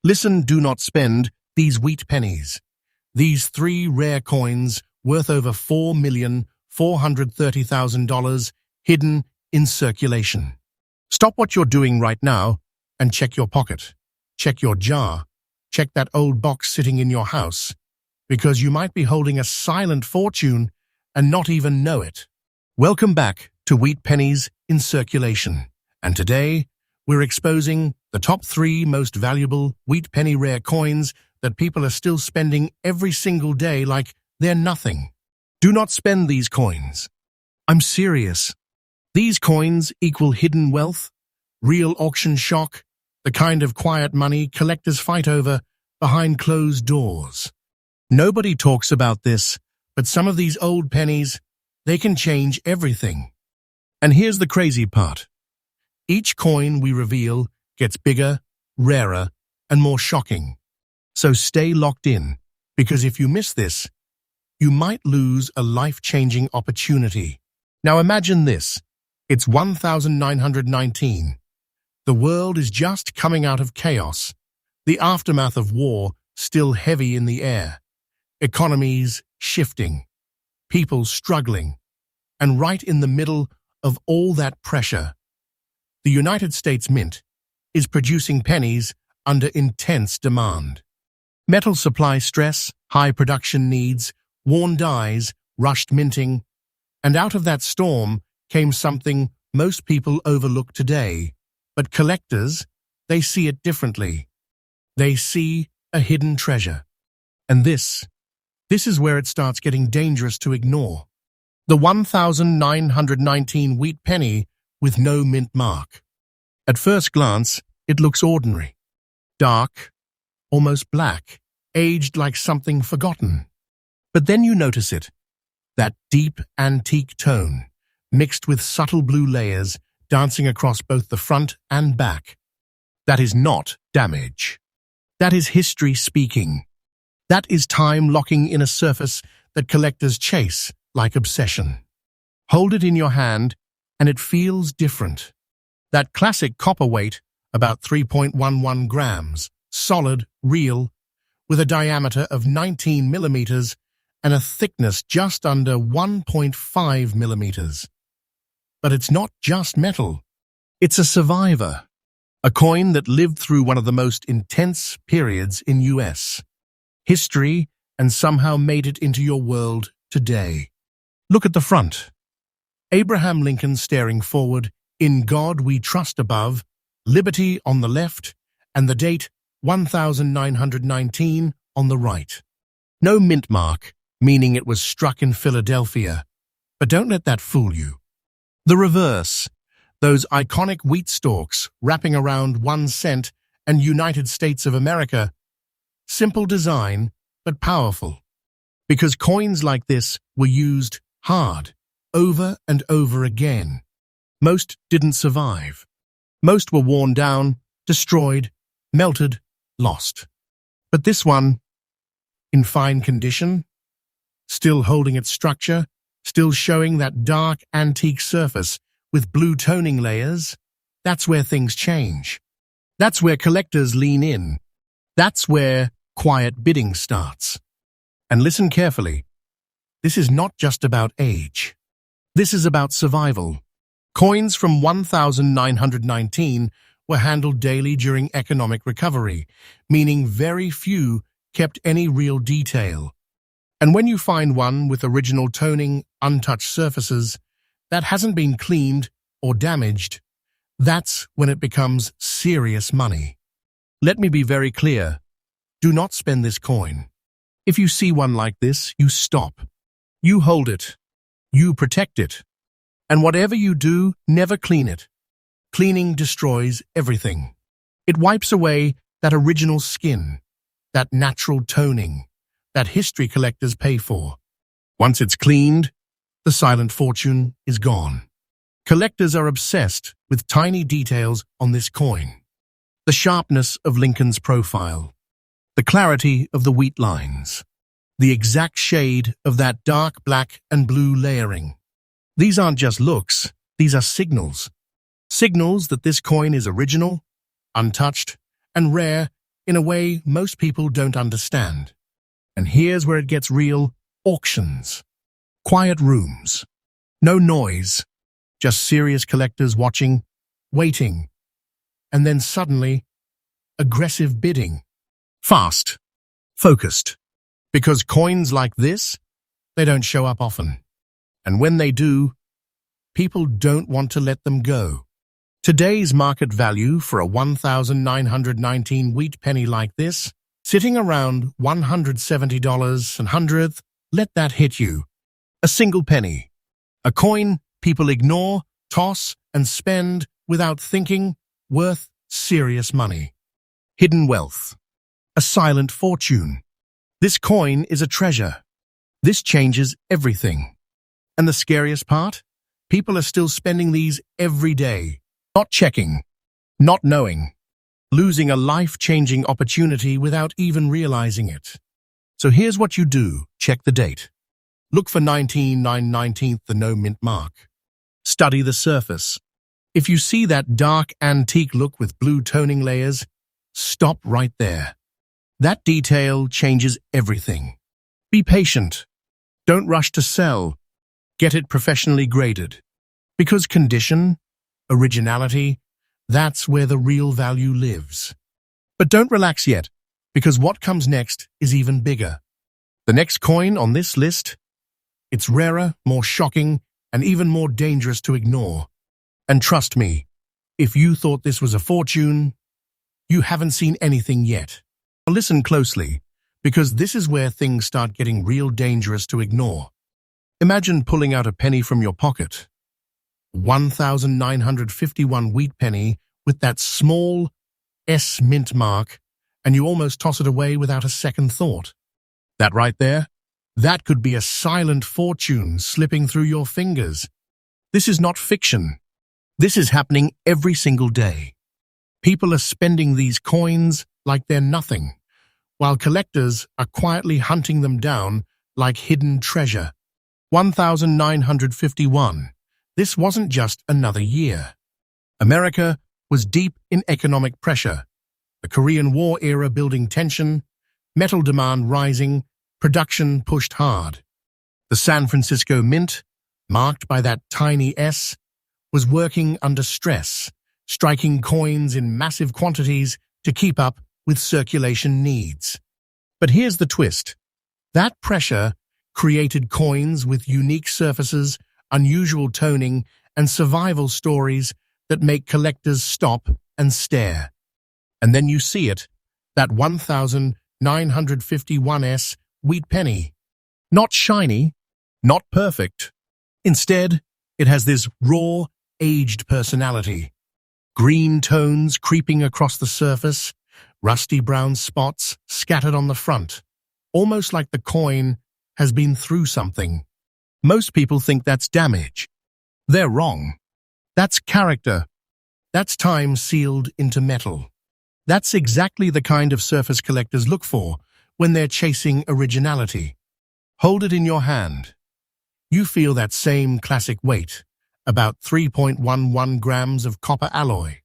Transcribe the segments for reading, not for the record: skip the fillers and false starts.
Listen, do not spend these wheat pennies. These three rare coins worth over $4,430,000 hidden in circulation. Stop what you're doing right now and check your pocket. Check your jar. Check that old box sitting in your house, because you might be holding a silent fortune and not even know it. Welcome back to Wheat Pennies in Circulation, and today we're exposing the top 3 most valuable wheat penny rare coins that people are still spending every single day like they're nothing. Do not spend these coins. I'm serious. These coins equal hidden wealth, real auction shock, the kind of quiet money collectors fight over behind closed doors. Nobody talks about this, but some of these old pennies, they can change everything. And here's the crazy part. Each coin we reveal gets bigger, rarer, and more shocking. So stay locked in, because if you miss this, you might lose a life-changing opportunity. Now imagine this. It's 1919. The world is just coming out of chaos. The aftermath of war still heavy in the air. Economies shifting. People struggling. And right in the middle of all that pressure, the United States Mint is producing pennies under intense demand. Metal supply stress, high production needs, worn dies, rushed minting, and out of that storm came something most people overlook today. But collectors, they see it differently. They see a hidden treasure. And this is where it starts getting dangerous to ignore. The 1919 wheat penny with no mint mark. At first glance, it looks ordinary. Dark, almost black, aged like something forgotten. But then you notice it. That deep antique tone, mixed with subtle blue layers, dancing across both the front and back. That is not damage. That is history speaking. That is time locking in a surface that collectors chase like obsession. Hold it in your hand, and it feels different. That classic copper weight, about 3.11 grams, solid, real, with a diameter of 19 millimeters and a thickness just under 1.5 millimeters. But it's not just metal. It's a survivor. A coin that lived through one of the most intense periods in U.S. history and somehow made it into your world today. Look at the front. Abraham Lincoln staring forward, "In God we trust" above, liberty on the left, and the date 1919 on the right. No mint mark, meaning it was struck in Philadelphia. But don't let that fool you. The reverse, those iconic wheat stalks wrapping around 1 cent and United States of America. Simple design, but powerful. Because coins like this were used hard, over and over again. Most didn't survive. Most were worn down, destroyed, melted, lost. But this one, in fine condition, still holding its structure, still showing that dark antique surface with blue toning layers, that's where things change. That's where collectors lean in. That's where quiet bidding starts. And listen carefully. This is not just about age. This is about survival. Coins from 1919 were handled daily during economic recovery, meaning very few kept any real detail. And when you find one with original toning, untouched surfaces, that hasn't been cleaned or damaged, that's when it becomes serious money. Let me be very clear. Do not spend this coin. If you see one like this, you stop. You hold it. You protect it. And whatever you do, never clean it. Cleaning destroys everything. It wipes away that original skin, that natural toning, that history collectors pay for. Once it's cleaned, the silent fortune is gone. Collectors are obsessed with tiny details on this coin. The sharpness of Lincoln's profile, the clarity of the wheat lines, the exact shade of that dark black and blue layering. These aren't just looks, these are signals. Signals that this coin is original, untouched, and rare in a way most people don't understand. And here's where it gets real: auctions. Quiet rooms. No noise. Just serious collectors watching, waiting. And then suddenly, aggressive bidding. Fast. Focused. Because coins like this, they don't show up often. And when they do, people don't want to let them go. Today's market value for a 1,919 wheat penny like this, sitting around $170 and hundredth, let that hit you. A single penny. A coin people ignore, toss, and spend without thinking, worth serious money. Hidden wealth. A silent fortune. This coin is a treasure. This changes everything. And the scariest part? People are still spending these every day. Not checking. Not knowing. Losing a life-changing opportunity without even realizing it. So here's what you do. Check the date. Look for 19/19, the no mint mark. Study the surface. If you see that dark antique look with blue toning layers, stop right there. That detail changes everything. Be patient. Don't rush to sell. Get it professionally graded. Because condition, originality, that's where the real value lives. But don't relax yet, because what comes next is even bigger. The next coin on this list, it's rarer, more shocking, and even more dangerous to ignore. And trust me, if you thought this was a fortune, you haven't seen anything yet. Listen closely, because this is where things start getting real dangerous to ignore. Imagine pulling out a penny from your pocket. 1,951 wheat penny with that small S mint mark, and you almost toss it away without a second thought. That right there? That could be a silent fortune slipping through your fingers. This is not fiction. This is happening every single day. People are spending these coins like they're nothing, while collectors are quietly hunting them down like hidden treasure. 1,951. This wasn't just another year. America was deep in economic pressure. The Korean War era building tension, metal demand rising, production pushed hard. The San Francisco Mint, marked by that tiny S, was working under stress, striking coins in massive quantities to keep up with circulation needs. But here's the twist. That pressure created coins with unique surfaces, unusual toning, and survival stories that make collectors stop and stare. And then you see it, that 1,951S wheat penny. Not shiny, not perfect. Instead, it has this raw, aged personality. Green tones creeping across the surface, rusty brown spots scattered on the front, almost like the coin has been through something. Most people think that's damage. They're wrong. That's character. That's time sealed into metal. That's exactly the kind of surface collectors look for when they're chasing originality. Hold it in your hand. You feel that same classic weight, about 3.11 grams of copper alloy.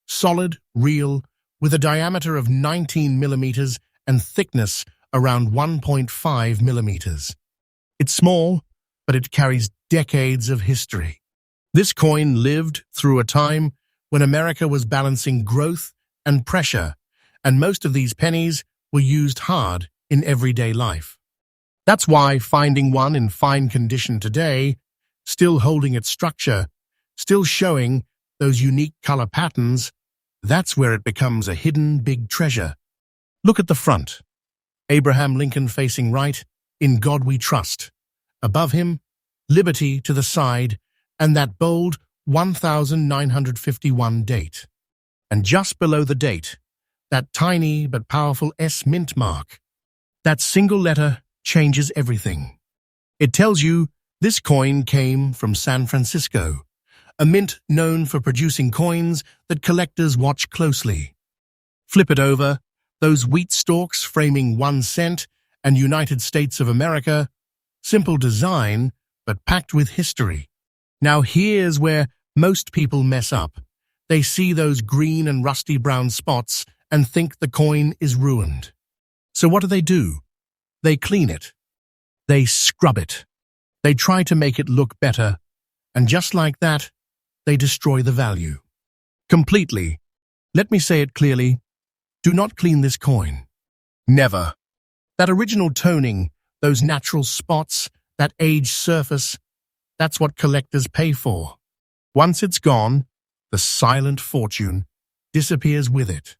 Solid, real, with a diameter of 19 millimeters and thickness around 1.5 millimeters. It's small, but it carries decades of history. This coin lived through a time when America was balancing growth and pressure, and most of these pennies were used hard in everyday life. That's why finding one in fine condition today, still holding its structure, still showing those unique color patterns, that's where it becomes a hidden big treasure. Look at the front. Abraham Lincoln facing right, "In God We Trust." Above him, liberty to the side, and that bold 1,951 date. And just below the date, that tiny but powerful S mint mark. That single letter changes everything. It tells you this coin came from San Francisco, a mint known for producing coins that collectors watch closely. Flip it over, those wheat stalks framing 1 cent and United States of America. Simple design, but packed with history. Now here's where most people mess up. They see those green and rusty brown spots and think the coin is ruined. So what do? They clean it. They scrub it. They try to make it look better, and just like that, they destroy the value. Completely. Let me say it clearly. Do not clean this coin. Never. That original toning, those natural spots, that aged surface, that's what collectors pay for. Once it's gone, the silent fortune disappears with it.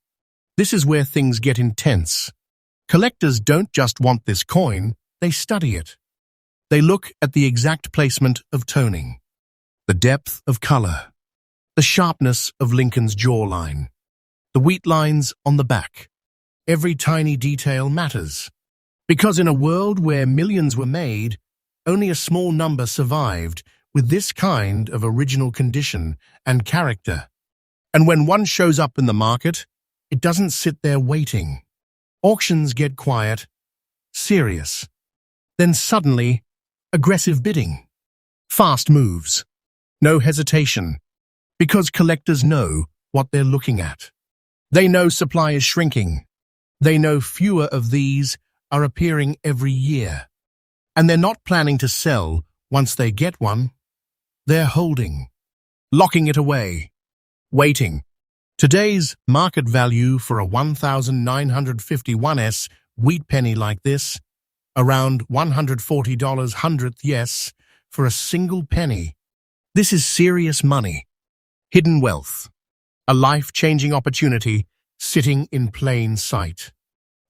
This is where things get intense. Collectors don't just want this coin, they study it. They look at the exact placement of toning, the depth of color, the sharpness of Lincoln's jawline, the wheat lines on the back. Every tiny detail matters. Because in a world where millions were made, only a small number survived with this kind of original condition and character. And when one shows up in the market, it doesn't sit there waiting. Auctions get quiet, serious. Then suddenly, aggressive bidding. Fast moves. No hesitation. Because collectors know what they're looking at. They know supply is shrinking. They know fewer of these are appearing every year. And they're not planning to sell once they get one. They're holding, locking it away, waiting. Today's market value for a 1951s wheat penny like this, around $140 hundredth, yes, for a single penny. This is serious money. Hidden wealth. A life-changing opportunity sitting in plain sight.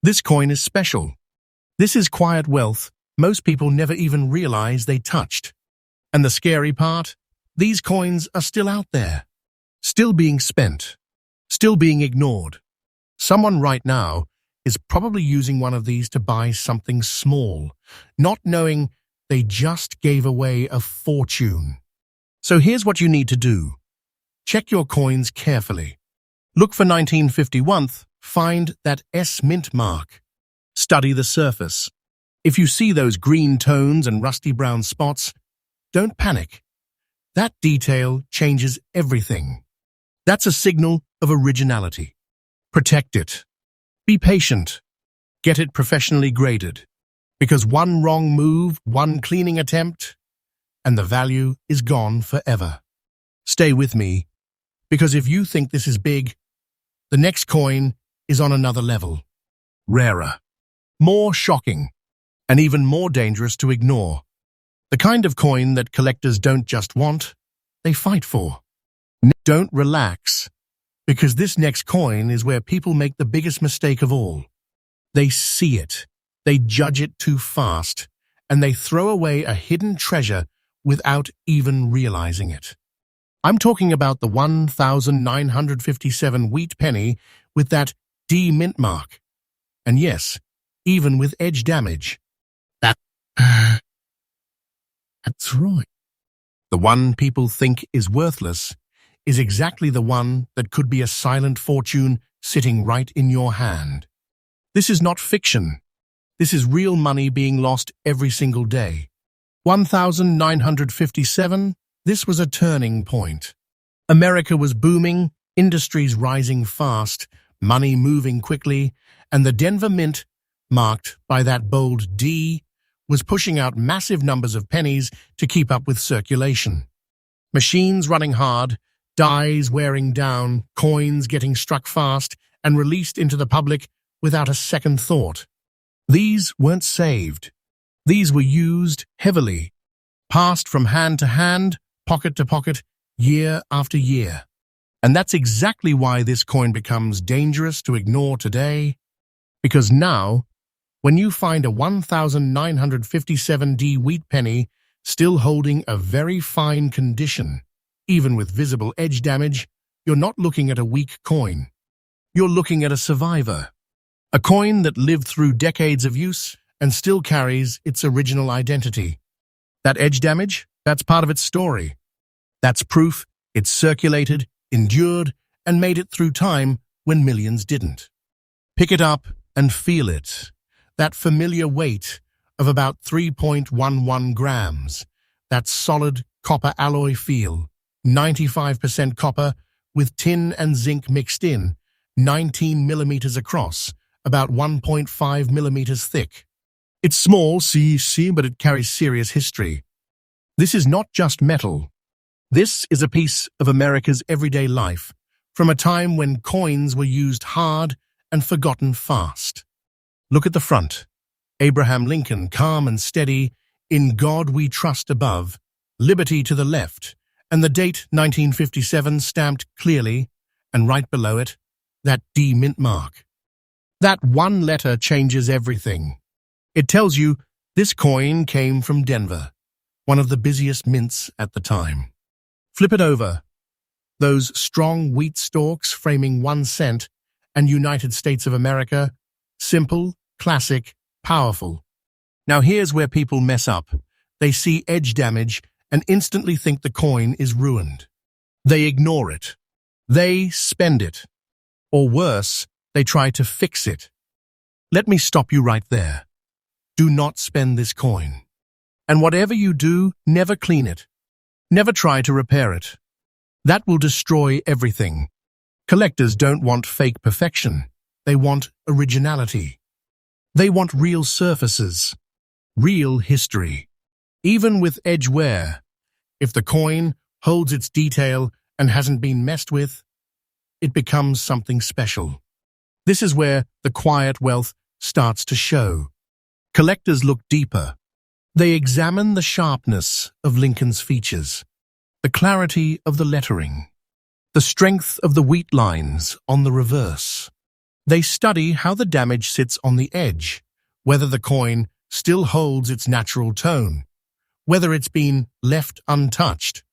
This coin is special. This is quiet wealth most people never even realize they touched. And the scary part? These coins are still out there. Still being spent. Still being ignored. Someone right now is probably using one of these to buy something small, not knowing they just gave away a fortune. So here's what you need to do. Check your coins carefully. Look for 1951, find that S mint mark. Study the surface. If you see those green tones and rusty brown spots, don't panic. That detail changes everything. That's a signal of originality. Protect it. Be patient. Get it professionally graded. Because one wrong move, one cleaning attempt, and the value is gone forever. Stay with me, because if you think this is big, the next coin is on another level. Rarer. More shocking. And even more dangerous to ignore. The kind of coin that collectors don't just want, they fight for. Don't relax, because this next coin is where people make the biggest mistake of all. They see it, they judge it too fast, and they throw away a hidden treasure without even realizing it. I'm talking about the 1957 wheat penny with that D mint mark. And yes, even with edge damage. That's right. The one people think is worthless is exactly the one that could be a silent fortune sitting right in your hand. This is not fiction. This is real money being lost every single day. 1957, this was a turning point. America was booming, industries rising fast, money moving quickly, and the Denver Mint, marked by that bold D, was pushing out massive numbers of pennies to keep up with circulation. Machines running hard, dies wearing down, coins getting struck fast and released into the public without a second thought. These weren't saved. These were used heavily, passed from hand to hand, pocket to pocket, year after year. And that's exactly why this coin becomes dangerous to ignore today, because now, when you find a 1957D wheat penny still holding a very fine condition, even with visible edge damage, you're not looking at a weak coin. You're looking at a survivor. A coin that lived through decades of use and still carries its original identity. That edge damage, that's part of its story. That's proof it circulated, endured, and made it through time when millions didn't. Pick it up and feel it. That familiar weight of about 3.11 grams. That solid copper alloy feel, 95% copper with tin and zinc mixed in, 19 millimeters across, about 1.5 millimeters thick. It's small, see, but it carries serious history. This is not just metal. This is a piece of America's everyday life, from a time when coins were used hard and forgotten fast. Look at the front. Abraham Lincoln, calm and steady, "In God we trust" above, "Liberty" to the left, and the date 1957 stamped clearly, and right below it, that D mint mark. That one letter changes everything. It tells you this coin came from Denver, one of the busiest mints at the time. Flip it over. Those strong wheat stalks framing 1 cent and United States of America. Simple, classic, powerful. Now here's where people mess up. They see edge damage and instantly think the coin is ruined. They ignore it. They spend it. Or worse, they try to fix it. Let me stop you right there. Do not spend this coin. And whatever you do, never clean it. Never try to repair it. That will destroy everything. Collectors don't want fake perfection. They want originality. They want real surfaces, real history. Even with edge wear, if the coin holds its detail and hasn't been messed with, it becomes something special. This is where the quiet wealth starts to show. Collectors look deeper. They examine the sharpness of Lincoln's features, the clarity of the lettering, the strength of the wheat lines on the reverse. They study how the damage sits on the edge, whether the coin still holds its natural tone, whether it's been left untouched.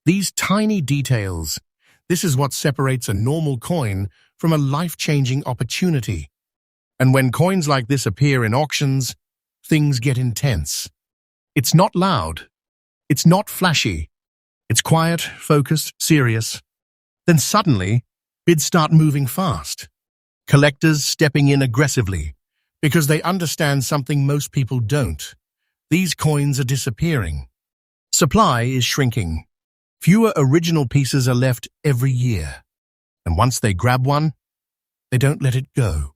These tiny details, this is what separates a normal coin from a life-changing opportunity. And when coins like this appear in auctions, things get intense. It's not loud. It's not flashy. It's quiet, focused, serious. Then suddenly, bids start moving fast. Collectors stepping in aggressively because they understand something most people don't. These coins are disappearing. Supply is shrinking. Fewer original pieces are left every year. And once they grab one, they don't let it go.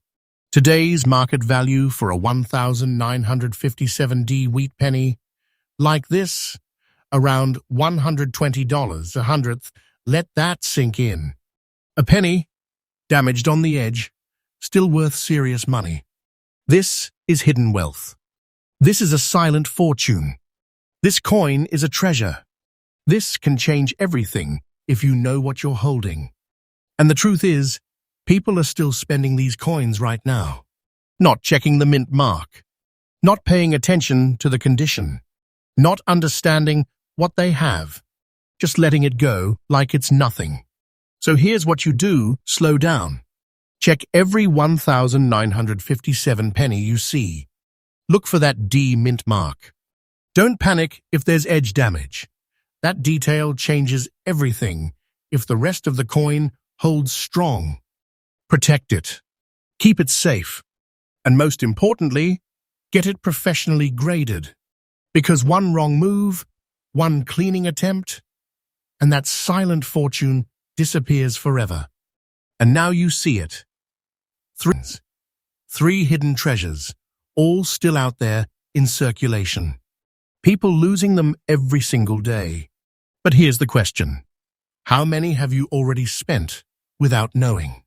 Today's market value for a 1,957D wheat penny, like this, around $120 a hundredth. Let that sink in. A penny, damaged on the edge, still worth serious money. This is hidden wealth. This is a silent fortune. This coin is a treasure. This can change everything if you know what you're holding. And the truth is, people are still spending these coins right now, not checking the mint mark, not paying attention to the condition, not understanding what they have, just letting it go like it's nothing. So here's what you do: slow down. Check every 1,957 penny you see. Look for that D mint mark. Don't panic if there's edge damage. That detail changes everything if the rest of the coin holds strong. Protect it. Keep it safe. And most importantly, get it professionally graded. Because one wrong move, one cleaning attempt, and that silent fortune disappears forever. And now you see it. Three hidden treasures, all still out there in circulation. People losing them every single day. But here's the question. How many have you already spent without knowing?